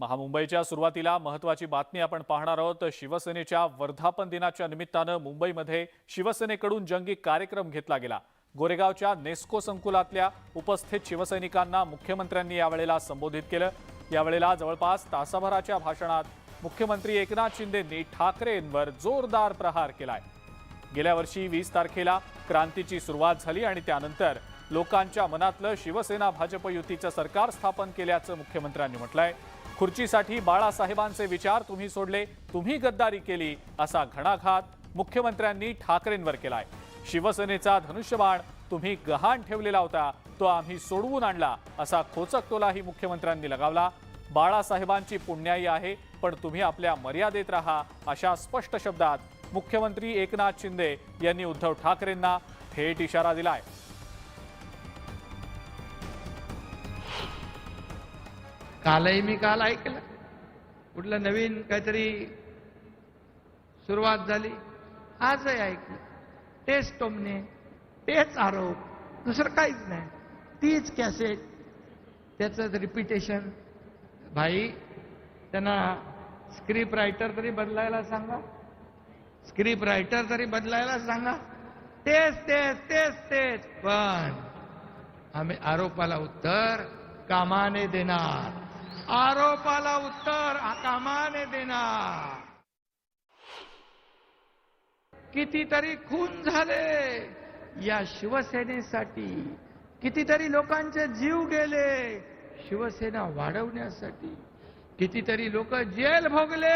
महामुंबईच्या सुरुवातीला महत्त्वाची बातमी आपण पाहणार आहोत। शिवसेनेच्या वर्धापन दिनाच्या निमित्तानं मुंबईमध्ये शिवसेनेकडून जंगी कार्यक्रम घेतला गेला। गोरेगावच्या नेस्को संकुलातल्या उपस्थित शिवसैनिकांना मुख्यमंत्र्यांनी यावेळेला संबोधित केलं। यावेळेला जवळपास तासाभराच्या भाषणात मुख्यमंत्री एकनाथ शिंदेंनी ठाकरेंवर जोरदार प्रहार केलाय। गेल्या वर्षी 20 तारखेला क्रांतीची सुरुवात झाली आणि त्यानंतर लोकांच्या मनातलं शिवसेना भाजप युतीचं सरकार स्थापन केल्याचं मुख्यमंत्र्यांनी म्हटलंय। खुर्चीसाठी बाळासाहेबांचे विचार तुम्ही सोडले, तुम्ही गद्दारी केली असा घणाघात मुख्यमंत्र्यांनी ठाकरेंवर केलाय। शिवसेनेचा धनुष्यबाण तुम्ही गहाण ठेवलेला होता, तो आम्ही सोडवून आणला असा खोचक टोलाही मुख्यमंत्र्यांनी लगावला। बाळासाहेबांची पुण्याई आहे, पण तुम्ही आपल्या मर्यादेत राहा अशा स्पष्ट शब्दात मुख्यमंत्री एकनाथ शिंदे यांनी उद्धव ठाकरेंना थेट इशारा दिलाय। कालही मी काल ऐकलं, कुठलं नवीन काहीतरी सुरुवात झाली, आजही ऐकलं। तेच टोमणे, तेच आरोप, दुसरं काहीच नाही, तीच कॅसेट, त्याचं रिपिटेशन। भाई, त्यांना स्क्रिप्ट रायटर तरी बदलायला सांगा, स्क्रिप्ट रायटर तरी बदलायला सांगा। तेच तेच तेच तेच, पण आम्ही आरोपाला उत्तर कामाने देणार, आरोपाला उत्तर कामाने देणार। कितीतरी खून झाले या शिवसेनेसाठी, कितीतरी लोकांचे जीव गेले शिवसेना वाढवण्यासाठी, कितीतरी लोक जेल भोगले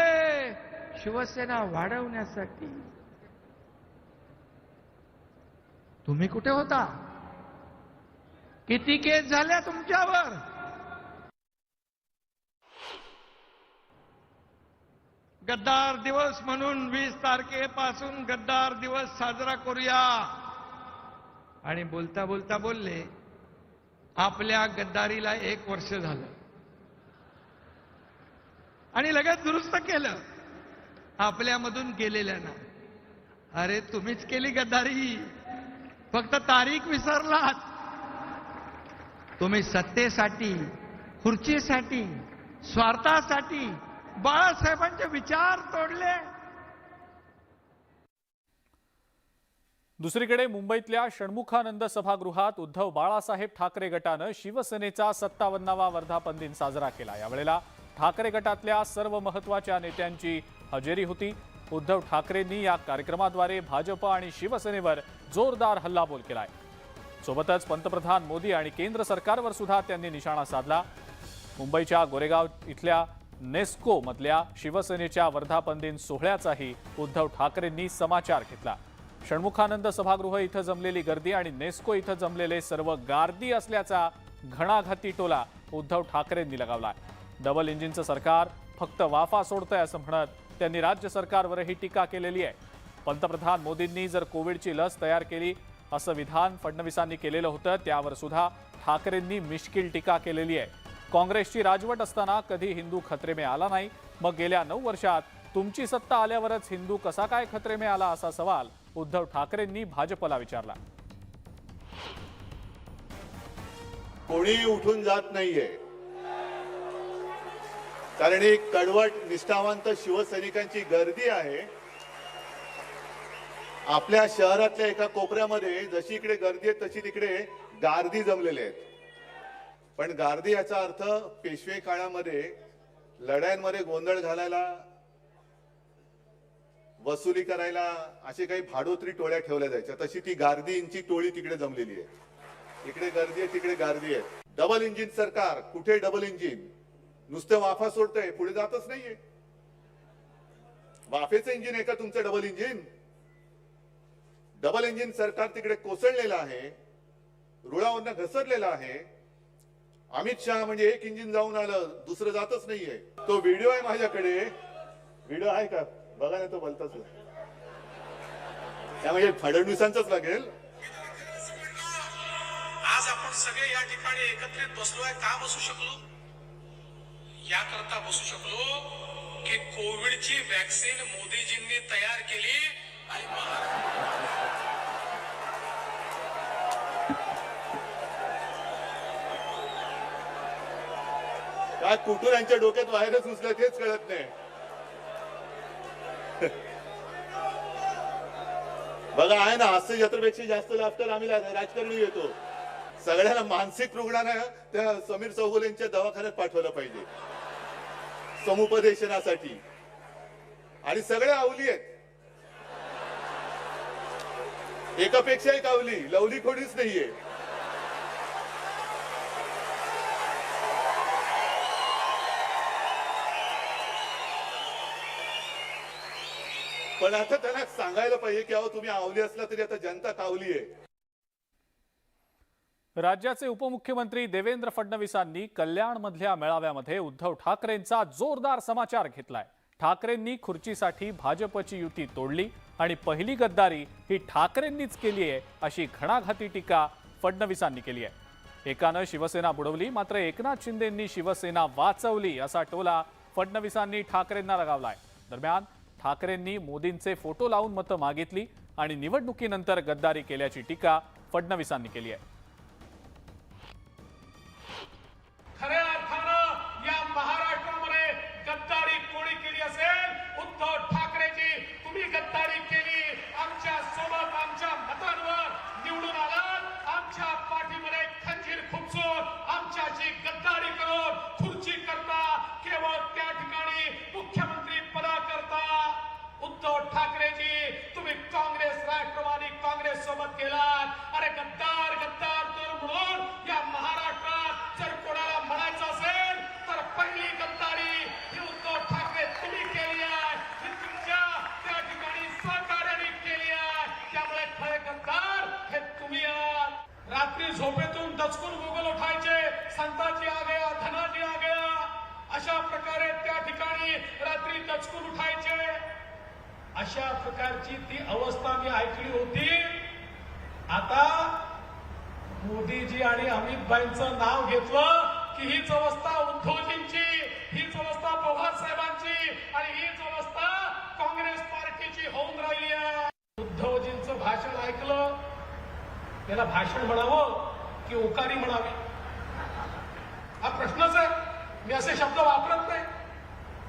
शिवसेना वाढवण्यासाठी। तुम्ही कुठे होता? किती केस झाल्या तुमच्यावर? गद्दार दिवस म्हणून 20 तारखेपासून गद्दार दिवस साजरा करूया, आणि बोलता बोलता बोलले आपल्या गद्दारीला 1 वर्ष झालं, आणि लगेच दुरुस्त केलं आपल्यामधून गेलेल्यानं। अरे तुम्हीच केली गद्दारी, फक्त तारीख विसरलात। तुम्ही सत्तेसाठी, खुर्चीसाठी, स्वार्थासाठी बाळासाहेबांचे विचार तोडले। दुसरीकडे मुंबईतल्या षण्मुखानंद सभागृहात उद्धव बाळासाहेब ठाकरे गटानं शिवसेनेचा 57वा वर्धापन दिन साजरा केला। यावेळेला ठाकरे गटातल्या सर्व महत्त्वाच्या नेत्यांची हजेरी होती। उद्धव ठाकरेंनी या कार्यक्रमाद्वारे भाजप आणि शिवसेनेवर जोरदार हल्लाबोल केलाय। सोबतच पंतप्रधान मोदी आणि केंद्र सरकारवर सुद्धा त्यांनी निशाणा साधला। मुंबईच्या गोरेगाव इथल्या नेस्को मधल्या शिवसेनेच्या वर्धापन दिन सोहळ्याचाही उद्धव ठाकरेंनी समाचार घेतला। षण्मुखानंद सभागृह इथं जमलेली गर्दी आणि नेस्को इथं जमलेले सर्व गार्दी असल्याचा घणाघाती टोला उद्धव ठाकरेंनी लगावला। डबल इंजिनचं सरकार फक्त वाफा सोडतंय असं म्हणत त्यांनी राज्य सरकारवरही टीका केलेली आहे। पंतप्रधान मोदींनी जर कोविडची लस तयार केली असं विधान फडणवीसांनी केलेलं होतं, त्यावर सुद्धा ठाकरेंनी मिश्किल टीका केलेली आहे। काँग्रेसची राजवट असताना कधी हिंदू खतरे में आला नाही, मग गेल्या 9 वर्षात तुमची सत्ता आल्यावरच हिंदू कसा काय खतरे में आला असा सवाल उद्धव ठाकरेंनी भाजपला विचारला। कोणी उठून जात नाहीये, कारण एक कडवट निष्ठावंत शिवसैनिकांची गर्दी आहे। आपल्या शहरातल्या एका कोपऱ्यामध्ये जशी इकडे गर्दी आहे तशी तिकडे गार्दी जमलेले आहेत। पण गार्दी याचा अर्थ पेशवे काळामध्ये लढायांमध्ये गोंधळ घालायला, वसुली करायला अशी काही भाडोत्री टोळ्या ठेवल्या जायच्या, तशी ती गार्दींची टोळी तिकडे जमलेली आहे। इकडे गर्दी आहे, तिकडे गार्दी आहे। डबल इंजिन सरकार, कुठे डबल इंजिन? नुसतं वाफा सोडतंय, पुढे जातच नाहीये। वाफेचं इंजिन आहे का तुमचं डबल इंजिन? डबल इंजिन सरकार तिकडे कोसळलेलं आहे, रुळावरनं घसरलेलं आहे। अमित शहा म्हणजे एक इंजिन जाऊन आलं, दुसरं जातच नाहीये। तो व्हिडिओ आहे माझ्याकडे, व्हिडिओ आहे का बघा ना, तो भलताच त्यामुळे फडणवीसांचंच लागेल। आज आपण सगळे या ठिकाणी एकत्रित बसलोय, का बसू शकलो? याकरता बसू शकलो की कोविडची वॅक्सिन मोदीजींनी तयार केली आणि काय कुठून यांच्या डोक्यात व्हायरस घुसलं तेच कळत नाही. बघा आहे ना, हास्य जत्रेपेक्षा जास्त लाफ्टर आम्ही राजकारणी येतो. सगळ्यांना मानसिक रुग्णांना त्या समीर चौगुलेंच्या दवाखान्यात पाठवलं पाहिजे समुपदेशनासाठी. आणि सगळे आवली आहेत, एकापेक्षा एक आवली, लवली खोडीच नाहीये. पण आता त्यांना सांगायला पाहिजे की अहो तुम्ही आवली असला तरी आता जनता कावली आहे. राज्याचे उपमुख्यमंत्री देवेंद्र फडणवीसांनी कल्याणमधल्या मेळाव्यामध्ये उद्धव ठाकरेंचा जोरदार समाचार घेतलाय. ठाकरेंनी खुर्चीसाठी भाजपची युती तोडली आणि पहिली गद्दारी ही ठाकरेंनीच केली आहे अशी घणाघाती टीका फडणवीसांनी केली आहे. एकानं शिवसेना बुडवली, मात्र एकनाथ शिंदेंनी शिवसेना वाचवली असा टोला फडणवीसांनी ठाकरेंना लगावलाय. दरम्यान ठाकरेंनी मोदींचे फोटो लावून मतं मागितली आणि निवडणुकीनंतर गद्दारी केल्याची टीका फडणवीसांनी केली आहे. खऱ्या अर्थानं या महाराष्ट्रामध्ये गद्दारी कोणी केली असेल? उद्धव ठाकरेजी. तुम्ही गद्दारी केली, आमच्या सोबत आमच्या मतांवर निवडून आलात, आमच्या पाठीमध्ये खंजीर खुपसून आमच्याची गद्दारी करून खुर्ची करता, केवळ त्या ठिकाणी मुख्यमंत्री पदाकरता. उद्धव ठाकरेजी तुम्ही काँग्रेस, राष्ट्रवादी काँग्रेस सोबत गेलात. अरे गद्दार गद्दार तर म्हणून या महाराष्ट्रात जर कोणाला म्हणायचं असेल तर पहिली गद्दारी ही उद्धव ठाकरे तुम्ही केली आहे, ही तुमच्या त्या ठिकाणी सहकार्याने केली आहे. त्यामुळे खरे गद्दार हे तुम्ही आहात. रात्री झोपेतून दचकून गुगल उठायचे, संताजी आ गया, धनाजी आ गया, अशा प्रकारे त्या ठिकाणी रात्री दचकून उठायचे. अशा प्रकारची ती अवस्था मी ऐकली होती. आता मोदीजी आणि अमितभाईंचं नाव घेतलं की हीच अवस्था उद्धवजींची, हीच अवस्था पवार साहेबांची आणि हीच अवस्था काँग्रेस पार्टीची होऊन राहिली आहे. उद्धवजींचं भाषण ऐकलं, त्याला भाषण म्हणावं की उकारी म्हणावी हा प्रश्नच आहे. मी असे शब्द वापरत नाही,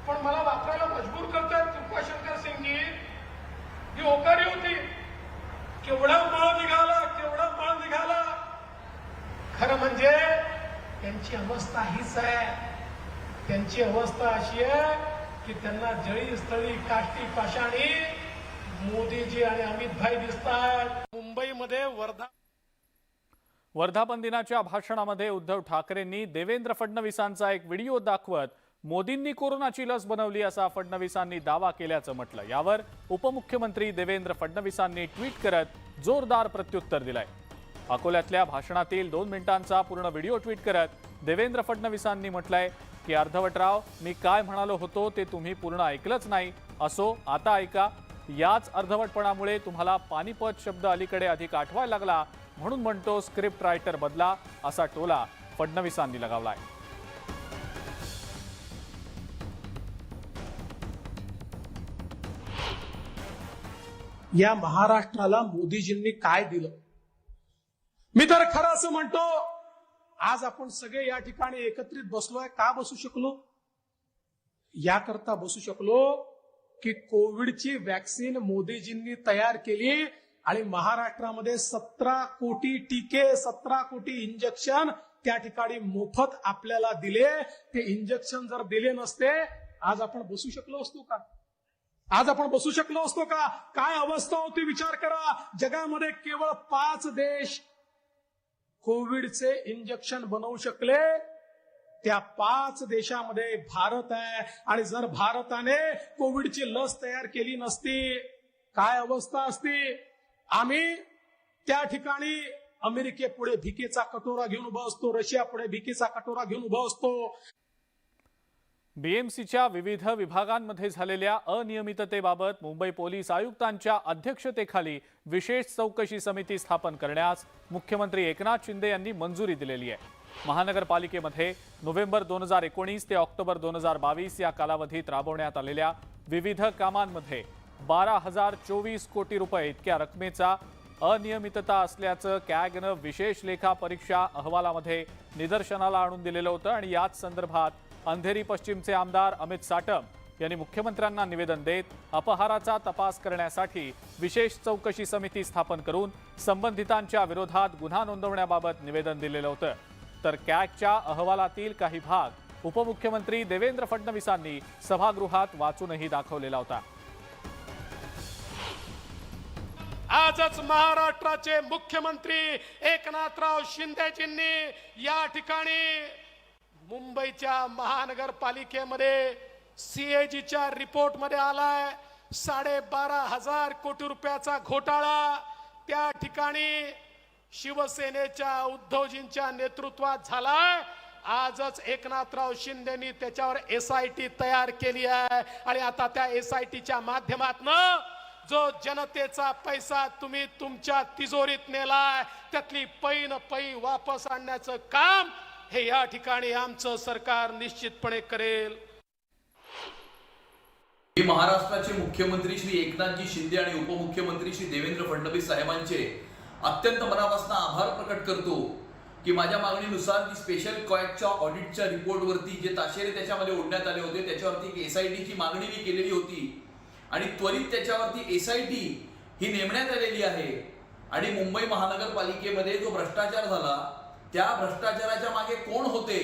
पण मला वापरायला मजबूर करतात कृपाशंकर सिंगजी. ही ओकारी होती. केवढा मळ निघाला, केवढा मळ निघाला. खरं म्हणजे त्यांची अवस्था हीच आहे. त्यांची अवस्था अशी आहे की त्यांना जळी स्थळी काष्टी पाषाणी मोदीजी आणि अमितभाई दिसतात. मुंबईमध्ये वर्धापन दिनाच्या भाषणामध्ये उद्धव ठाकरेंनी देवेंद्र फडणवीसांचा एक व्हिडिओ दाखवत मोदींनी कोरोनाची लस बनवली असा फडणवीसांनी दावा केल्याचं म्हटलं. यावर उपमुख्यमंत्री देवेंद्र फडणवीसांनी ट्विट करत जोरदार प्रत्युत्तर दिलंय. अकोल्यातल्या भाषणातील 2 मिनिटांचा पूर्ण व्हिडिओ ट्विट करत देवेंद्र फडणवीसांनी म्हटलंय की अर्धवटराव, मी काय म्हणालो होतो ते तुम्ही पूर्ण ऐकलंच नाही. असो, आता ऐका. याच अर्धवटपणामुळे तुम्हाला पानिपत शब्द अलीकडे अधिक आठवायला लागला, म्हणून म्हणतो स्क्रिप्ट रायटर बदला असा टोला फडणवीसांनी लगावलाय. या महाराष्ट्राला मोदीजींनी काय दिलं? मी तर खरं असं म्हणतो, आज आपण सगळे या ठिकाणी एकत्रित बसलोय. का बसू शकलो? याकरता बसू शकलो की कोविडची वॅक्सिन मोदीजींनी तयार केली आणि महाराष्ट्रामध्ये 17 कोटी टीके, 17 कोटी इंजेक्शन त्या ठिकाणी मोफत आपल्याला दिले. ते इंजेक्शन जर दिले नसते, आज आपण बसू शकलो असतो का? आज आपण बसू शकलो असतो का? काय अवस्था होती विचार करा. जगामध्ये केवळ 5 देश कोविडचे इंजेक्शन बनवू शकले. त्या 5 देशामध्ये भारत आहे. आणि जर भारताने कोविडची लस तयार केली नसती, काय अवस्था असती? आम्ही त्या ठिकाणी अमेरिकेपुढे भिकेचा कटोरा घेऊन उभा असतो, रशियापुढे भिकेचा कटोरा घेऊन उभा असतो. बीएमसीच्या विविध विभागांमध्ये झालेल्या अनियमिततेबाबत मुंबई पोलीस आयुक्तांच्या अध्यक्षतेखाली विशेष चौकशी समिती स्थापन करण्यास मुख्यमंत्री एकनाथ शिंदे यांनी मंजुरी दिलेली आहे. महानगरपालिकेमध्ये नोव्हेंबर 2019 ते ऑक्टोबर 2022 या कालावधीत राबवण्यात आलेल्या विविध कामांमध्ये 12,024 कोटी रुपये इतक्या रकमेचा अनियमितता असल्याचं कॅगनं विशेष लेखा परीक्षा अहवालामध्ये निदर्शनाला आणून दिलेलं होतं आणि याच संदर्भात अंधेरी पश्चिमचे आमदार अमित साटम यांनी मुख्यमंत्र्यांना निवेदन देत अपहाराचा तपास करण्यासाठी विशेष चौकशी समिती स्थापन करून संबंधितांच्या विरोधात गुन्हा नोंदवण्याबाबत निवेदन दिलेलं होतं. तर कॅगच्या अहवालातील काही भाग उपमुख्यमंत्री देवेंद्र फडणवीसांनी सभागृहात वाचूनही दाखवलेला होता. आजच महाराष्ट्राचे मुख्यमंत्री एकनाथराव शिंदेजींनी या ठिकाणी मुंबईच्या महानगरपालिकेमध्ये सीएजीच्या रिपोर्टमध्ये आलाय 12,500 कोटी रुपयाचा घोटाळा त्या ठिकाणी शिवसेनेच्या उद्धवजींच्या नेतृत्वात झालाय. आजच एकनाथराव शिंदेनी त्याच्यावर SIT तयार केली आहे आणि आता त्या SITच्या माध्यमातून जो जनतेचा पैसा तुम्ही तुमच्या तिजोरीत नेलाय त्यातली पै न पै वापस आणण्याचं काम हे या ठिकाणी आमचं सरकार निश्चितपणे करेल. मी महाराष्ट्राचे मुख्यमंत्री श्री एकनाथजी शिंदे आणि उपमुख्यमंत्री श्री देवेंद्र फडणवीस साहेबांचे अत्यंत मनापासून आभार प्रकट करतो की माझ्या मागणीनुसार जी स्पेशल कॉएकच्या ऑडिटच्या रिपोर्टवरती जे ताशेरे त्याच्यामध्ये ओढण्यात आले होते त्याच्यावरती एक SITची मागणी मी केलेली होती आणि त्वरित त्याच्यावरती SIT ही नेमण्यात आलेली आहे. आणि मुंबई महानगरपालिकेमध्ये जो भ्रष्टाचार झाला त्या भ्रष्टाचाराच्या मागे कोण होते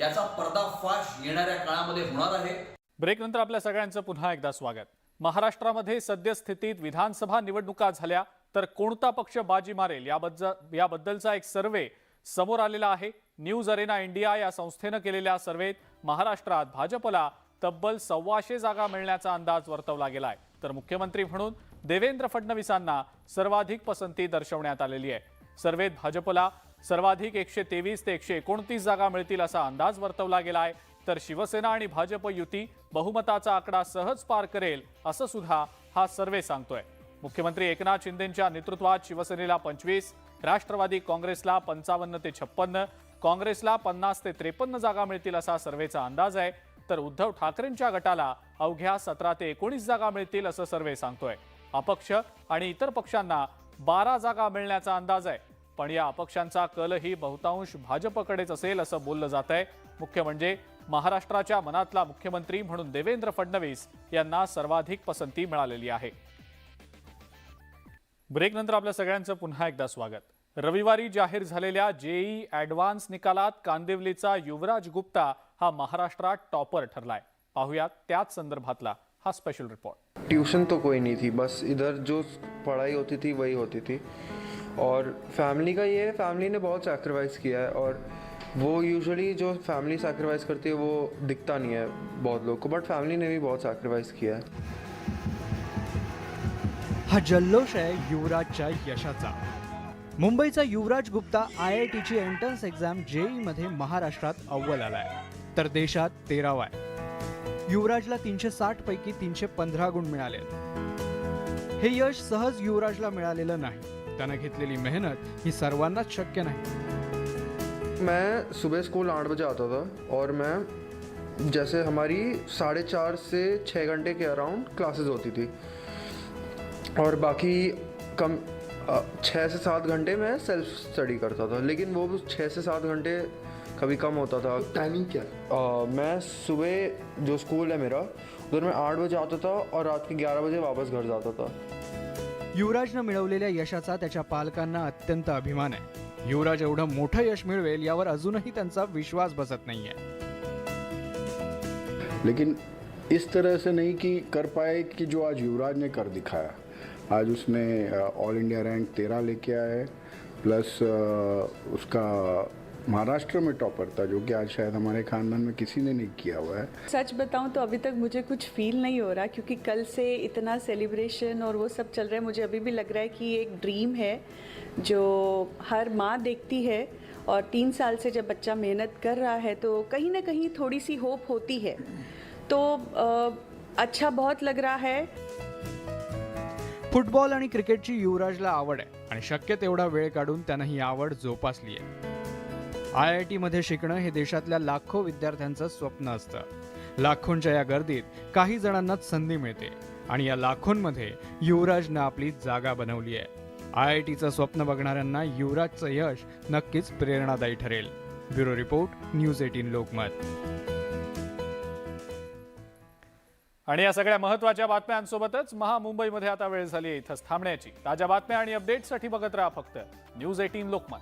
याचा पर्दाफाश येणाऱ्या काळामध्ये होणार आहे. ब्रेकनंतर आपल्या सगळ्यांचं पुन्हा एकदा स्वागत. महाराष्ट्रामध्ये सद्यस्थितीत विधानसभा निवडणुका झाल्या तर कोणता पक्ष बाजी मारेल याबद्दलचा एक सर्वे समोर आलेला आहे. न्यूज अरेना इंडिया या संस्थेनं केलेल्या सर्वेत महाराष्ट्रात भाजपला तब्बल 125 जागा मिळण्याचा अंदाज वर्तवला गेलाय. तर मुख्यमंत्री म्हणून देवेंद्र फडणवीसांना सर्वाधिक पसंती दर्शवण्यात आलेली आहे. सर्वेत भाजपला सर्वाधिक 123 ते 129 जागा मिळतील असा अंदाज वर्तवला गेलाय. तर शिवसेना आणि भाजप युती बहुमताचा आकडा सहज पार करेल असं सुद्धा हा सर्वे सांगतोय. मुख्यमंत्री एकनाथ शिंदेंच्या नेतृत्वात शिवसेनेला 25, राष्ट्रवादी काँग्रेसला 55 ते 56, काँग्रेसला 50 ते 53 जागा मिळतील असा सर्वेचा अंदाज आहे. तर उद्धव ठाकरेंच्या गटाला अवघ्या 17 ते 19 जागा मिळतील असं सर्वे सांगतोय. अपक्ष आणि इतर पक्षांना 12 जागा मिळण्याचा अंदाज आहे. पण या अपक्षांचा कलही बहुतांश भाजपकडेच असेल असं बोललं जात आहे. मुख्य म्हणजे महाराष्ट्राच्या मनातला मुख्यमंत्री म्हणून देवेंद्र फडणवीस यांना सर्वाधिक पसंती मिळालेली आहे. ब्रेकनंतर आपल्या सगळ्यांचं पुन्हा एकदा स्वागत. रविवारी जाहीर झालेल्या JEE ॲडव्हान्स निकालात कांदिवलीचा युवराज गुप्ता हा महाराष्ट्रात टॉपर ठरलाय. पाहुयात त्याच संदर्भातला हा स्पेशल रिपोर्ट. ट्यूशन तो कोई नहीं थी, बस इधर जो पढ़ाई होती थी वही होती थी. और फैमिली का ये है, फैमिली ने बहुत सैक्रिफाइस किया है और वो यूजुअली जो फैमिली सैक्रिफाइस करती है वो दिखता नहीं है बहुत लोग को, बट फैमिली ने भी बहुत सैक्रिफाइस किया है. हा जल्लोष आहे युवराजच्या यशाचा. मुंबईचा युवराज गुप्ता IITची एंट्रन्स एक्झाम JEE मध्ये महाराष्ट्रात अव्वल आलाय तर देशात 13वा आहे. युवराजला 360 पैकी 315 गुण मिळाले. हे यश सहज युवराजला मिळालेलं नाही. त्यानं घेतलेली मेहनत ही सर्वांनाच शक्य नाही. मैं सुबह स्कूल 8 बजे आता था और मैं जैसे हमारी 4:30 से 6 घंटे के अराउंड क्लासेस होती थी और बाकी कम 6 से 7 घंटे मैं सेल्फ स्टडी करता था. लेकिन वो 6 से 7 घंटे कभी कम होता था. टाइमिंग क्या है? मैं सुबह जो स्कूल है मेरा उधर मैं 8 बजे आता था और रात के 11 बजे वापस घर जाता था. युवराजनं मिळवलेल्या यशाचा त्याच्या पालकांना अत्यंत अभिमान आहे. युवराज एवढं मोठं यश मिळवेल यावर अजूनही त्यांचा विश्वास बसत नाहीये. लेकिन इस तरह से नहीं कि कर पाए कि जो आज युवराज ने कर दिखाया. आज उसने ऑल इंडिया रैंक 13 लेके आया है, प्लस उसका महाराष्ट्र में टॉपर था जो कि आज शायद हमारे खानदान में किसी ने नहीं किया हुआ है. सच बताऊं तो अभी तक मुझे कुछ फील नहीं हो रहा क्योंकि कल से इतना सेलिब्रेशन और वो सब चल रहा है. मुझे अभी भी लग रहा है कि एक ड्रीम है जो हर माँ देखती है और 3 साल से जब बच्चा मेहनत कर रहा है तो कहीं ना कहीं थोड़ी सी होप होती है. तो अच्छा बहुत लग रहा है. फुटबॉल आणि क्रिकेटची युवराजला आवड आहे आणि शक्य तेवढा वेळ काढून त्यानं ही आवड जोपासली आहे. IIT मध्ये शिकणं हे देशातल्या लाखो विद्यार्थ्यांचं स्वप्न असतं. लाखोंच्या या गर्दीत काही जणांनाच संधी मिळते आणि या लाखोंमध्ये युवराजनं आपली जागा बनवली आहे. IITचं स्वप्न बघणाऱ्यांना युवराजचं यश नक्कीच प्रेरणादायी ठरेल. Bureau report, news 18 Lokmat. आणि या सगळ्या महत्त्वाच्या बातम्यांसोबतच महामुंबईमध्ये आता वेळ झाली आहे इथंच थांबण्याची. ताज्या बातम्या आणि अपडेट्ससाठी बघत राहा फक्त न्यूज 18 लोकमत.